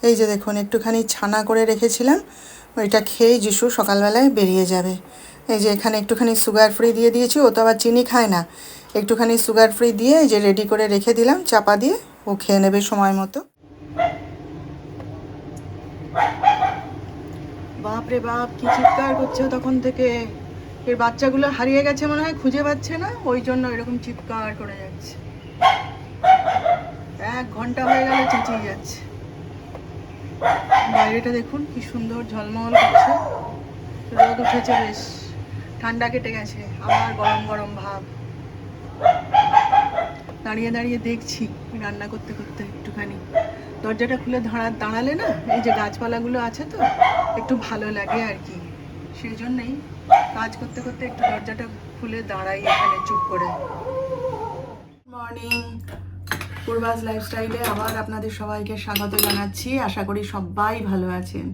এই যে দেখুন একটুখানি ছানা করে রেখেছিলাম, ওইটা খেয়েই যিশু সকালবেলায় বেরিয়ে যাবে। এই যে এখানে একটুখানি সুগার ফ্রি দিয়ে দিয়েছি, ও তো আবার চিনি খায় না। একটুখানি সুগার ফ্রি দিয়ে এই যে রেডি করে রেখে দিলাম চাপা দিয়ে, ও খেয়ে নেবে সময় মতো। বাপ রে বাপ, কি চিৎকার করছে তখন থেকে। এর বাচ্চাগুলো হারিয়ে গেছে মনে হয়, খুঁজে পাচ্ছে না, ওই জন্য এরকম চিৎকার করে যাচ্ছে। 1 ঘন্টা হয়ে গেল চেঁচিয়ে যাচ্ছে। বাইরেটা দেখুন কি সুন্দর ঝলমল করছে, রোদ উঠেছে বেশ, ঠান্ডা কেটে গেছে, আবার গরম গরম ভাব। দাঁড়িয়ে দাঁড়িয়ে দেখছি রান্না করতে করতে একটুখানি। দরজাটা খুলে দাঁড়ালে না, এই যে গাছপালাগুলো আছে তো একটু ভালো লাগে আর কি, সেই জন্যই কাজ করতে করতে একটু দরজাটা খুলে দাঁড়াই এখানে চুপ করে। মর্নিং, পূর্বাস লাইফস্টাইলে আবার আপনাদের সবাইকে স্বাগত জানাচ্ছি। আশা করি সবাই ভালো আছেন।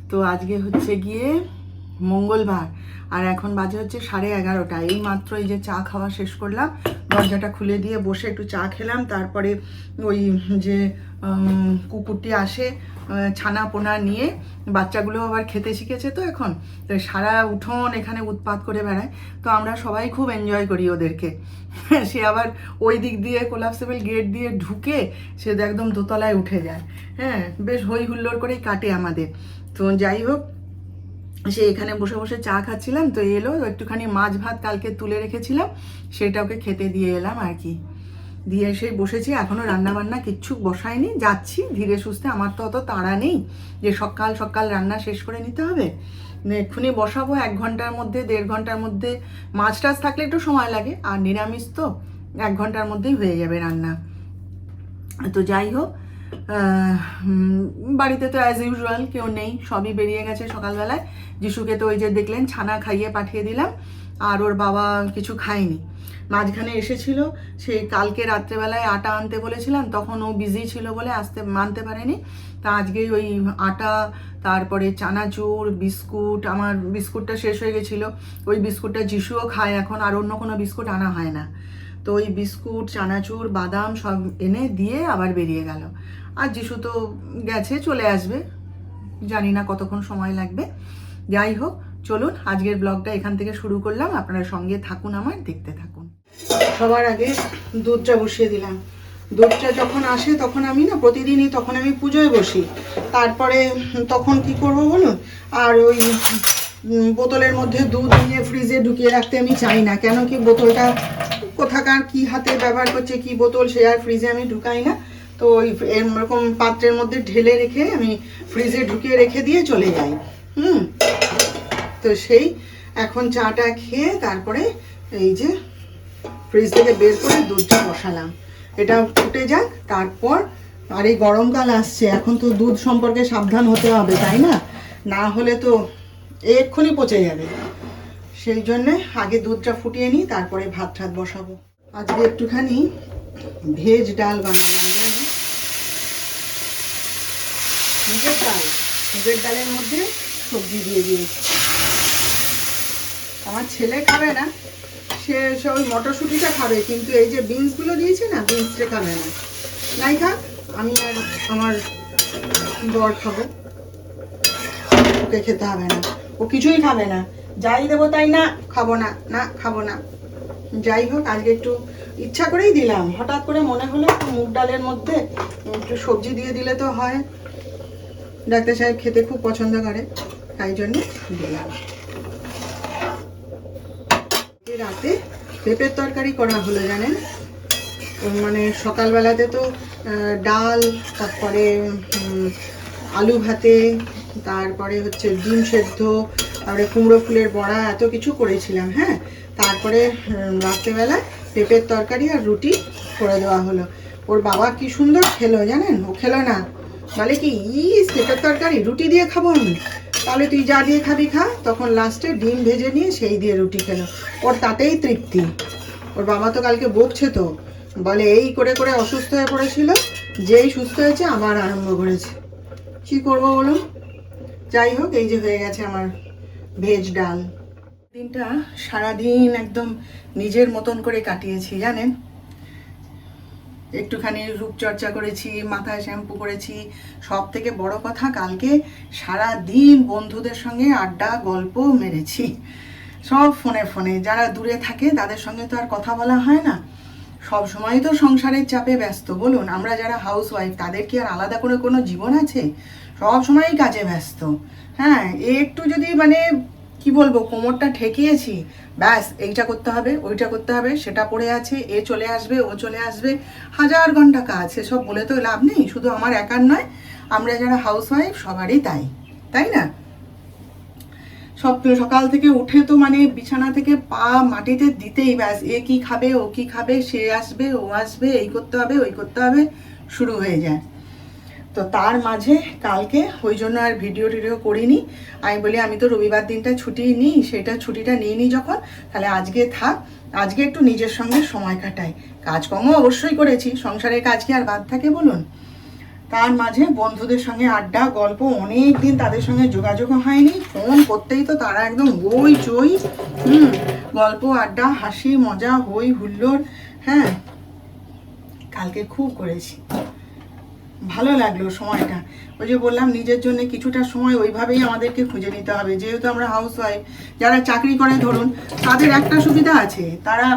তো আজকে হচ্ছে গিয়ে মঙ্গলবার, আর এখন বাজে হচ্ছে 11:30। এই মাত্র এই যে চা খাওয়া শেষ করলাম, দরজাটা খুলে দিয়ে বসে একটু চা খেলাম। তারপরে ওই যে কুকুরটি আসে ছানা পোনা নিয়ে, বাচ্চাগুলো আবার খেতে শিখেছে তো এখন, তো সারা উঠোন এখানে উৎপাত করে বেড়ায়। তো আমরা সবাই খুব এনজয় করি ওদেরকে। সে আবার ওই দিক দিয়ে কোলাপসেবল গেট দিয়ে ঢুকে সে একদম দোতলায় উঠে যায়। হ্যাঁ, বেশ হই হুল্লোড় করেই কাটে আমাদের। তো যাই হোক, সে এখানে বসে বসে চা খাচ্ছিলাম, তো এলো একটুখানি মাছ ভাত কালকে তুলে রেখেছিলাম, সেটা ওকে খেতে দিয়ে এলাম আর কি। দিয়ে এসে বসেছি, এখনও রান্নাবান্না কিচ্ছু বসাইনি, যাচ্ছি ধীরে সুস্থে। আমার তো অত তাড়া নেই যে সকাল সকাল রান্না শেষ করে নিতে হবে। এক্ষুনি বসাবো 1 ঘন্টার মধ্যে 1.5 ঘন্টার মধ্যে। মাছ টাছ থাকলে একটু সময় লাগে, আর নিরামিষ তো 1 ঘন্টার মধ্যেই হয়ে যাবে রান্না। তো যাই হোক, বাড়িতে তো অ্যাজ ইউজুয়াল কেউ নেই, সবই বেরিয়ে গেছে সকালবেলায়। যিশুকে তো ওই যে দেখলেন ছানা খাইয়ে পাঠিয়ে দিলাম, আর ওর বাবা কিছু খায়নি। মাঝখানে এসেছিল, সেই কালকে রাত্রেবেলায় আটা আনতে বলেছিলাম, তখন ও বিজি ছিল বলে মানতে পারেনি। তা আজকেই ওই আটা, তারপরে চানাচুর, বিস্কুট, আমার বিস্কুটটা শেষ হয়ে গেছিলো, ওই বিস্কুটটা যিশুও খায় এখন, আর অন্য কোনো বিস্কুট আনা হয় না। তো ওই বিস্কুট, চানাচুর, বাদাম সব এনে দিয়ে আবার বেরিয়ে গেল। আর যিশু তো গেছে, চলে আসবে, জানি না কতক্ষণ সময় লাগবে। যাই হোক, চলুন আজকের ব্লগটা এখান থেকে শুরু করলাম, আপনারা সঙ্গে থাকুন, আমার দেখতে থাকুন। সবার আগে দুধটা বসিয়ে দিলাম। দুধটা যখন আসে তখন আমি না প্রতিদিনই তখন আমি পুজোয় বসি। তারপরে তখন কি করব বলুন, আর ওই বোতলের মধ্যে দুধ নিয়ে ফ্রিজে ঢুকিয়ে রাখতে আমি চাই না। কেন কি, বোতলটা কোথাকার কি হাতে ব্যবহার করছে, কি বোতল, সে আর ফ্রিজে আমি ঢুকাই না। তো ওই এরকম পাত্রের মধ্যে ঢেলে রেখে আমি ফ্রিজে ঢুকিয়ে রেখে দিয়ে চলে যাই। তো সেই এখন চাটা খেয়ে তারপরে এই যে ফ্রিজ থেকে বের করে দুধটা বসালাম, এটা ফুটে যাক। তারপর আর এই গরমকাল আসছে, এখন তো দুধ সম্পর্কে সাবধান হতে হবে, তাই না? না হলে তো এক্ষুনি পচে যাবে। সেই জন্যে আগে দুধটা ফুটিয়ে নিই, তারপরে ভাত ঠাত বসাবো। আজকে একটুখানি ভেজ ডাল বানালাম, জানি মুগের ডাল। মুগের ডালের মধ্যে সবজি দিয়ে দিয়েছি। আমার ছেলে খাবে না, সে ওই মটরশুঁটিটা খাবে, কিন্তু এই যে বিনসগুলো দিয়েছি না, বিনসটা খাবে না। নাই খাক, আমি আর আমার বর খাবো, ওকে খেতে হবে না। ও কিছুই খাবে না, যাই দেবো তাই না খাবো না, না খাবো না। যাই হোক, আজকে একটু ইচ্ছা করেই দিলাম, হঠাৎ করে মনে হলো একটু মুগ ডালের মধ্যে একটু সবজি দিয়ে দিলে তো হয়। ডাক্তার সাহেব খেতে খুব পছন্দ করে, তাই জন্য দিলাম। রাতে পেঁপের তরকারি করা হলো, জানেন, মানে সকালবেলাতে তো ডাল, তারপরে আলু ভাতে, তারপরে হচ্ছে ডিম সেদ্ধ, তারপরে কুমড়ো ফুলের বড়া, এত কিছু করেছিলাম। হ্যাঁ, তারপরে রাত্রেবেলা পেঁপের তরকারি আর রুটি করে দেওয়া হলো। ওর বাবা কি সুন্দর খেলো জানেন, ও খেলো না, বলে কি, পেঁপের তরকারি রুটি দিয়ে খাবো আমি। তাহলে তুই যা দিয়ে খাবি খা। তখন লাস্টে ডিম ভেজে নিয়ে সেই দিয়ে রুটি খেলো, ওর তাতেই তৃপ্তি। ওর বাবা তো কালকে বকছে, তো বলে এই করে করে অসুস্থ হয়ে পড়েছিল, যেই সুস্থ হয়েছে আবার আরম্ভ করেছে। কি করবো বলুন। যাই হোক, এই যে হয়ে গেছে আমার ভেজ ডাল। দিনটা সারাদিন একদম নিজের মতন করে কাটিয়েছি, জানেন। একটুখানি রূপচর্চা করেছি, মাথায় শ্যাম্পু করেছি। সব থেকে বড় কথা, কালকে সারা দিন বন্ধুদের সঙ্গে আড্ডা গল্প মেরেছি, সব ফোনে ফোনে। যারা দূরে থাকে তাদের সঙ্গে তো আর কথা বলা হয় না, সব সময় তো সংসারের চাপে ব্যস্ত। বলুন, আমরা যারা হাউস ওয়াইফ তাদের কি আর আলাদা করে কোনো জীবন আছে? সব সময়ই কাজে ব্যস্ত। হ্যাঁ, একটু যদি মানে কি বলবো, কোমরটা ঠেকিয়েছি, ব্যাস এইটা করতে হবে, ওইটা করতে হবে, সেটা পড়ে আছে, এ চলে আসবে, ও চলে আসবে, 1000 ঘন্টা কাজ। সেসব বলে তো লাভ নেই, শুধু আমার একার নয়, আমরা যারা হাউস ওয়াইফ সবারই তাই, তাই না? সকাল থেকে উঠে তো মানে বিছানা থেকে পা মাটিতে দিতেই ব্যাস, এ কি খাবে, ও কি খাবে, সে আসবে, ও আসবে, এই করতে হবে, ওই করতে হবে, শুরু হয়ে যায়। তো তার মাঝে কালকে ওই জন্য আর ভিডিও টিডিও করিনি। আমি বলি আমি তো রবিবার দিনটা ছুটি নিই, সেটা ছুটিটা নিয়ে নিই যখন, তাহলে আজকে থাক, আজকে একটু নিজের সঙ্গে সময় কাটাই। কাজকর্ম অবশ্যই করেছি, সংসারের কাজ কি আর বাদ থাকে বলুন? তার মাঝে বন্ধুদের সঙ্গে আড্ডা গল্প, অনেক দিন তাদের সঙ্গে যোগাযোগও হয়নি, ফোন করতেই তো তারা একদম ওই চই, গল্প আড্ডা হাসি মজা হই হুল্লোড়। হ্যাঁ, কালকে খুব করেছি, ভালো লাগলো সময়টা। ওই যে বললাম, নিজের জন্য কিছুটা সময় ওইভাবেই আমাদেরকে খুঁজে নিতে হবে। যেহেতু আমরা হাউস ওয়াইফ, যারা চাকরি করে ধরুন, তাদের একটা সুবিধা আছে, তারা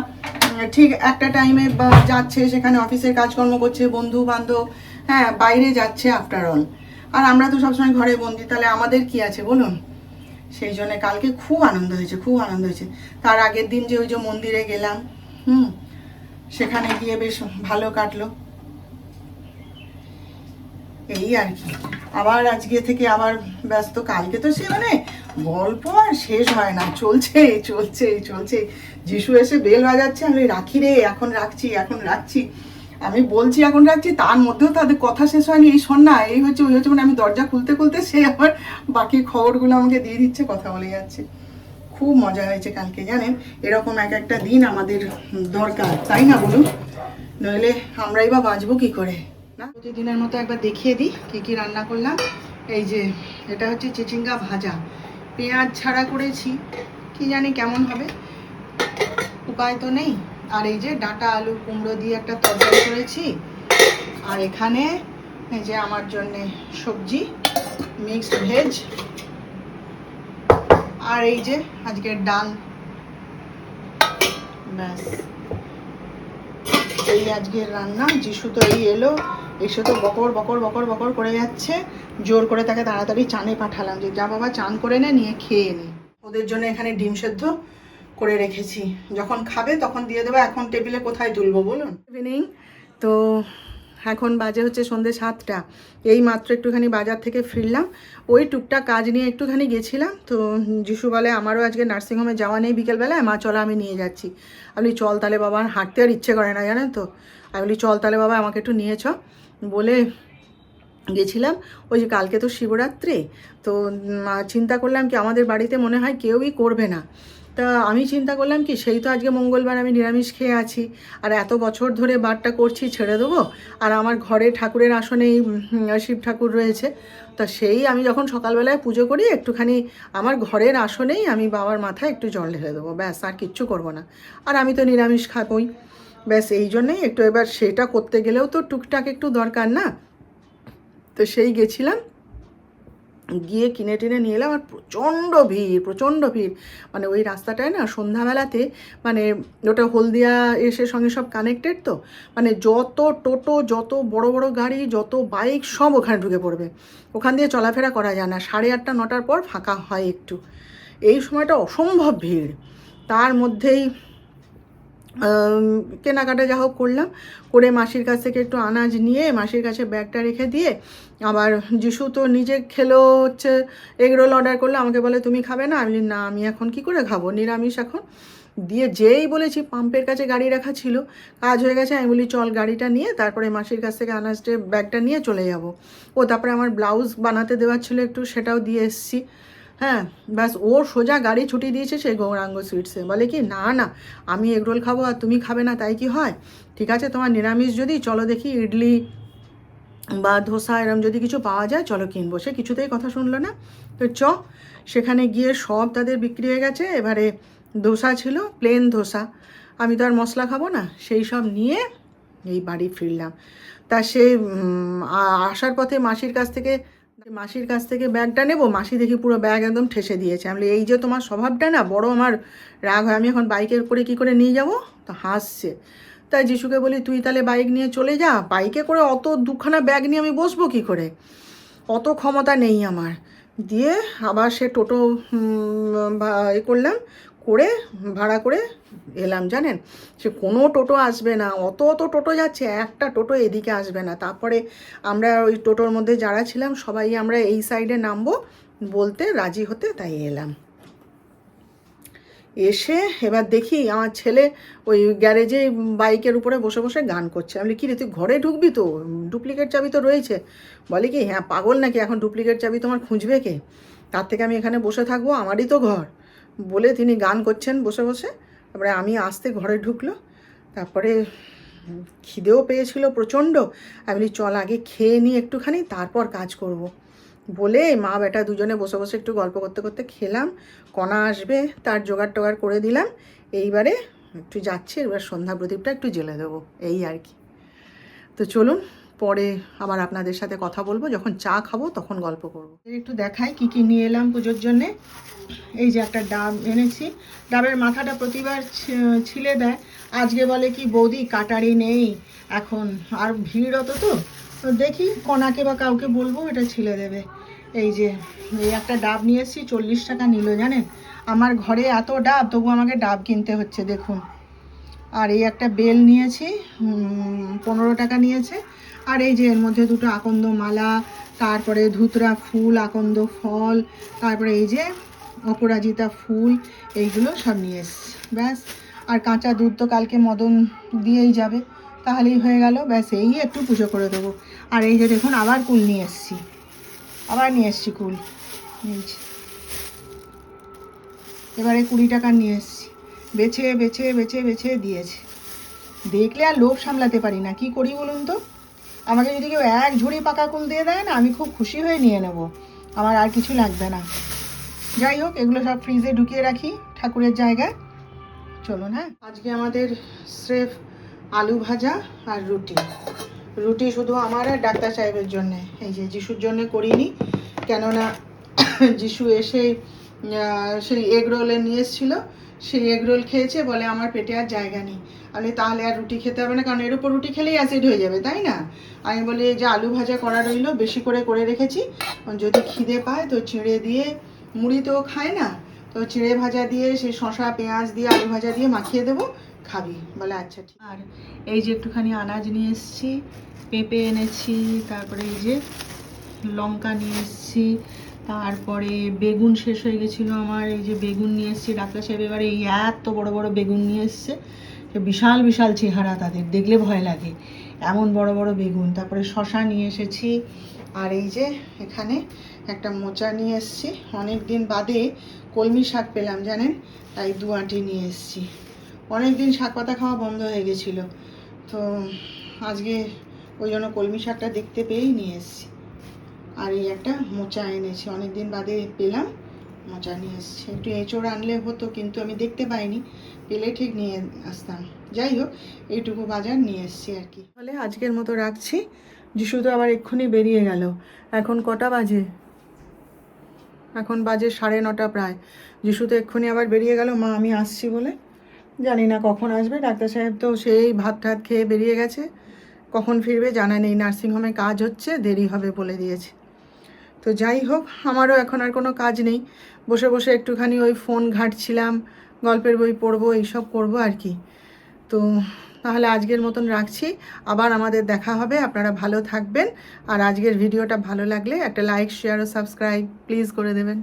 ঠিক একটা টাইমে যাচ্ছে, সেখানে অফিসের কাজকর্ম করছে, বন্ধু বান্ধব, হ্যাঁ, বাইরে যাচ্ছে আফটার অল। আর আমরা তো সবসময় ঘরে বন্দি, তাহলে আমাদের কি আছে বলুন? সেই জন্য কালকে খুব আনন্দ হয়েছে, খুব আনন্দ হয়েছে। তার আগের দিন যে ওই যে মন্দিরে গেলাম, সেখানে গিয়ে বেশ ভালো কাটলো, এই আর কি। আবার আজকে থেকে আবার ব্যস্ত। কালকে তো সে মানে গল্প আর শেষ হয় না, চলছে চলছে চলছে। যিশু এসে বেল বাজাচ্ছে, আমি রাখি রে, এখন রাখছি, এখন রাখছি, আমি বলছি এখন রাখছি, তার মধ্যেও তাদের কথা শেষ হয়নি। এই শোন না, এই হচ্ছে ওই হচ্ছে, মানে আমি দরজা খুলতে খুলতে সে আবার বাকি খবরগুলো আমাকে দিয়ে দিচ্ছে, কথা বলে যাচ্ছে। খুব মজা হয়েছে কালকে, জানেন? এরকম এক একটা দিন আমাদের দরকার, তাই না বলুন? নইলে আমরাই বা বাঁচবো কি করে? না, প্রতিদিনের মতো একবার দেখিয়ে দিই কী কী রান্না করলাম। এই যে এটা হচ্ছে চিচিঙ্গা ভাজা, পেঁয়াজ ছাড়া করেছি, কি জানি কেমন হবে, উপায় তো নেই। আর এই যে ডাঁটা আলু কুমড়ো দিয়ে একটা তরকারি করেছি। আর এখানে এই যে আমার জন্যে সবজি, মিক্সড ভেজ। আর এই যে আজকের ডাল, ব্যাস এই আজকের রান্না। যিশু তো এই এলো, এসে তো বকর বকর বকর বকর করে যাচ্ছে। জোর করে তাকে তাড়াতাড়ি চানে পাঠালাম যে যা বাবা চান করে নে, নিয়ে খেয়ে নি। ওদের জন্য এখানে ডিম সেদ্ধ করে রেখেছি, যখন খাবে তখন দিয়ে দেবো। এখন টেবিলে কোথায় তুলবো বলুন? ইভিনিং তো এখন বাজে হচ্ছে সন্ধ্যে 7টা। এই মাত্র একটুখানি বাজার থেকে ফিরলাম, ওই টুকটাক কাজ নিয়ে একটুখানি গেছিলাম। তো যিশু বলে আমারও আজকে নার্সিংহোমে যাওয়া নেই বিকেলবেলায়, মা চলো আমি নিয়ে যাচ্ছি। আমি চল তাহলে বাবা, হাঁটতে আর ইচ্ছে করে না জানেন তো। আমি বলি চল তাহলে বাবা, আমাকে একটু নিয়ে চ বলে গেছিলাম। ওই যে কালকে তো শিবরাত্রি, তো চিন্তা করলাম কি আমাদের বাড়িতে মনে হয় কেউই করবে না। তা আমি চিন্তা করলাম কি, সেই তো আজকে মঙ্গলবার, আমি নিরামিষ খেয়ে আছি, আর এত বছর ধরে বারটা করছি, ছেড়ে দেবো? আর আমার ঘরে ঠাকুরের আসনেই শিব ঠাকুর রয়েছে, তা সেই আমি যখন সকালবেলায় পুজো করি, একটুখানি আমার ঘরের আসনেই আমি বাবার মাথায় একটু জল ঢেলে দেবো, ব্যাস, আর কিচ্ছু করবো না। আর আমি তো নিরামিষ খাবই, ব্যাস এই জন্যেই একটু। এবার সেটা করতে গেলেও তো টুকটাক একটু দরকার না। তো সেই গেছিলাম, গিয়ে কিনে টিনে নিয়ে এলাম। আর প্রচণ্ড ভিড়, প্রচণ্ড ভিড়। মানে ওই রাস্তাটায় না সন্ধ্যাবেলাতে, মানে ওটা হলদিয়া এসে সঙ্গে সব কানেক্টেড, তো মানে যত টোটো, যত বড় বড় গাড়ি, যত বাইক, সব ওখানে ঢুকে পড়বে। ওখান দিয়ে চলাফেরা করা যায় না। 8:30 9টার পর ফাঁকা হয় একটু। এই সময়টা অসম্ভব ভিড়। তার মধ্যেই কেনাকাটা যা হোক করলাম, করে মাসির কাছ থেকে একটু আনাজ নিয়ে মাসির কাছে ব্যাগটা রেখে দিয়ে, আবার যিশু তো নিজে খেলো হচ্ছে এগরোল অর্ডার করলো, আমাকে বলে তুমি খাবে না? আমি বলি না, আমি এখন কি করে খাবো, নিরামিষ এখন। দিয়ে যেই বলেছি পাম্পের কাছে গাড়ি রাখা ছিল, কাজ হয়ে গেছে, আমি বলি চল গাড়িটা নিয়ে তারপরে মাসির কাছ থেকে আনাজটা ব্যাগটা নিয়ে চলে যাব। ও তারপরে আমার ব্লাউজ বানাতে দেওয়ার ছিল একটু, সেটাও দিয়ে এসছি। হ্যাঁ, ব্যাস ওর সোজা গাড়ি ছুটি দিয়েছে সেই গৌরাঙ্গ সুইটসে। বলে কি না না, আমি এগরোল খাবো আর তুমি খাবে না, তাই কি হয়? ঠিক আছে, তোমার নিরামিষ যদি, চলো দেখি ইডলি বা ধোসা এরম যদি কিছু পাওয়া যায় চলো কিনবো। সে কিছুতেই কথা শুনলো না। তো সেখানে গিয়ে সব তাদের বিক্রি হয়ে গেছে। এবারে ধোসা ছিল, প্লেন ধোসা, আমি তো আর মশলা খাবো না, সেই সব নিয়ে এই বাড়ি ফিরলাম। তা সে আসার পথে মাসির কাছ থেকে ব্যাগটা নেবো, মাসি দেখি পুরো ব্যাগ একদম ঠেসে দিয়েছে। আমি বলি, এই যে তোমার স্বভাবটা না, বড় আমার রাগ হয়, আমি এখন বাইকের করে কী করে নিয়ে যাব? তো হাসছে। তাই যিশুকে বলি, তুই তাহলে বাইক নিয়ে চলে যা, বাইকে করে অত দুখানা ব্যাগ নিয়ে আমি বসবো কী করে, অত ক্ষমতা নেই আমার। দিয়ে আবার সে টোটো করলাম, করে ভাড়া করে এলাম। জানেন, সে কোনো টোটো আসবে না, অত টোটো যাচ্ছে, একটা টোটো এদিকে আসবে না। তারপরে আমরা ওই টোটোর মধ্যে যারা ছিলাম সবাই আমরা এই সাইডে নামবো বলতে রাজি হতে, তাই এলাম। এসে এবার দেখি আমার ছেলে ওই গ্যারেজে বাইকের উপরে বসে বসে গান করছে। আমি বলি, কী রে তুই ঘরে ঢুকবি তো, ডুপ্লিকেট চাবি তো রয়েছে। বলে কি, হ্যাঁ পাগল নাকি, এখন ডুপ্লিকেট চাবি তোমার খুঁজবে কে, তার থেকে আমি এখানে বসে থাকবো, আমারই তো ঘর। বলে তিনি গান করছেন বসে বসে। তারপরে আমি আসতে ঘরে ঢুকলো। তারপরে খিদেও পেয়েছিল প্রচণ্ড। আমি বলি, চল আগে খেয়ে নিই একটুখানি, তারপর কাজ করব। বলে মা বেটা দুজনে বসে বসে একটু গল্প করতে করতে খেলাম। কণা আসবে তার জোগাড় টোগাড় করে দিলাম। এইবারে একটু যাচ্ছি, এবার সন্ধ্যা প্রদীপটা একটু জ্বেলে দেবো, এই আর কি। তো চলুন, পরে আবার আপনাদের সাথে কথা বলবো, যখন চা খাবো তখন গল্প করবো। একটু দেখাই কি কি নিয়ে এলাম পুজোর জন্যে। এই যে একটা ডাব এনেছি, ডাবের মাথাটা প্রতিবার ছিলে দেয়, আজকে বলে কি বৌদি কাটারি নেই এখন, আর ভিড় অত, তো দেখি কনাকে বা কাউকে বলবো এটা ছিলে দেবে। এই যে এই একটা ডাব নিয়ে এসেছি, 40 টাকা নিল। জানেন, আমার ঘরে এত ডাব, তবু আমাকে ডাব কিনতে হচ্ছে, দেখুন। আর এই একটা বেল নিয়েছি, 15 টাকা নিয়েছে। আর এই যে এর মধ্যে দুটো আকন্দ মালা, তারপরে ধুতরা ফুল, আকন্দ ফল, তারপরে এই যে অপরাজিতা ফুল, এইগুলো সব নিয়ে এসছি। ব্যাস, আর কাঁচা দুধ তো কালকে মদন দিয়েই যাবে, তাহলেই হয়ে গেল। ব্যাস, এই একটু পুজো করে দেবো। আর এই যে দেখুন, আবার কুল নিয়ে এসছি, কুল। এবারে 20 টাকা নিয়ে এসছি, বেছে বেছে বেছে বেছে দিয়েছে। দেখলে আর লোভ সামলাতে পারি না, কি করি বলুন তো। আমাকে যদি কেউ এক ঝুড়ি পাকা কুল দিয়ে দেয় না, আমি খুব খুশি হয়ে নিয়ে নেব, আমার আর কিছু লাগবে না। যাই হোক, এগুলো সব ফ্রিজে ঢুকিয়ে রাখি ঠাকুরের জায়গায়। চলুন, হ্যাঁ, আজকে আমাদের স্রেফ আলু ভাজা আর রুটি শুধু আমার আর ডাক্তার সাহেবের জন্যে। এই যে যিশুর জন্যে করিনি, কেননা যিশু এসে সেই এগ রোলে নিয়ে এসেছিলো, সেই এগ রোল খেয়েছে, বলে আমার পেটে আর জায়গা নেই। আমি তাহলে আর রুটি খেতে হবে না, কারণ এর উপর রুটি খেলেই অ্যাসিড হয়ে যাবে, তাই না। আমি বলি, এই যে আলু ভাজা করা রইলো, বেশি করে রেখেছি, যদি খিদে পায় তো চিঁড়ে দিয়ে, মুড়ি তো খায় না, তো চিঁড়ে ভাজা দিয়ে সেই শশা পেঁয়াজ দিয়ে আলু ভাজা দিয়ে মাখিয়ে দেবো, খাবি। বলে আচ্ছা ঠিক। আর এই যে একটুখানি আনাজ নিয়ে এসেছি, পেঁপে এনেছি, তারপরে এই যে লঙ্কা নিয়ে এসেছি, তারপরে বেগুন শেষ হয়ে গেছিলো আমার, এই যে বেগুন নিয়ে এসেছি। ডাক্তার সাহেব এবারে এই এত বড় বড় বেগুন নিয়ে এসছে, বিশাল বিশাল চেহারা, তাদের দেখলে ভয় লাগে, এমন বড় বড় বেগুন। তারপরে শশা নিয়ে এসেছি। আর এই যে এখানে একটা মোচা নিয়ে এসেছি, অনেক দিন বাদে কলমি শাক পেলাম জানেন, তাই 2 আঁটি নিয়ে এসেছি। অনেক দিন শাক পাতা খাওয়া বন্ধ হয়ে গেছিলো, তো আজকে ওই জন্য কলমি শাকটা দেখতে পেয়েই নিয়ে এসেছি। আর এই একটা মোচা এনেছি, অনেক দিন বাদে পেলাম, মোচা নিয়ে এসেছি। একটু এঁচড় আনলে হতো, কিন্তু আমি দেখতে পাইনি, পেলে ঠিক নিয়ে আসতাম। যাই হোক, এইটুকু বাজার নিয়ে এসেছি আর কি। তাহলে আজকের মতো রাখছি, যিশু তো আবার এক্ষুনি বেরিয়ে গেল। এখন কটা বাজে? এখন বাজে 9:30 প্রায়। যিশু তো এক্ষুনি আবার বেরিয়ে গেল, মা আমি আসছি বলে। জানি না কখন আসবে, ডাক্তার সাহেব তো সেই ভাত টাত খেয়ে বেরিয়ে গেছে, কখন ফিরবে জানা নেই। নার্সিংহোমে কাজ হচ্ছে, দেরি হবে বলে দিয়েছে। তো যাই হোক, আমারও এখন আর কোনো কাজ নেই, বসে বসে একটুখানি ওই ফোন ঘাঁটছিলাম, গল্পের বই পড়বো, এইসব করবো আর কি। তো তাহলে আজকের মতন রাখছি, আবার আমাদের দেখা হবে। আপনারা ভালো থাকবেন, আর আজকের ভিডিওটা ভালো লাগলে একটা লাইক, শেয়ার ও সাবস্ক্রাইব প্লিজ করে দেবেন।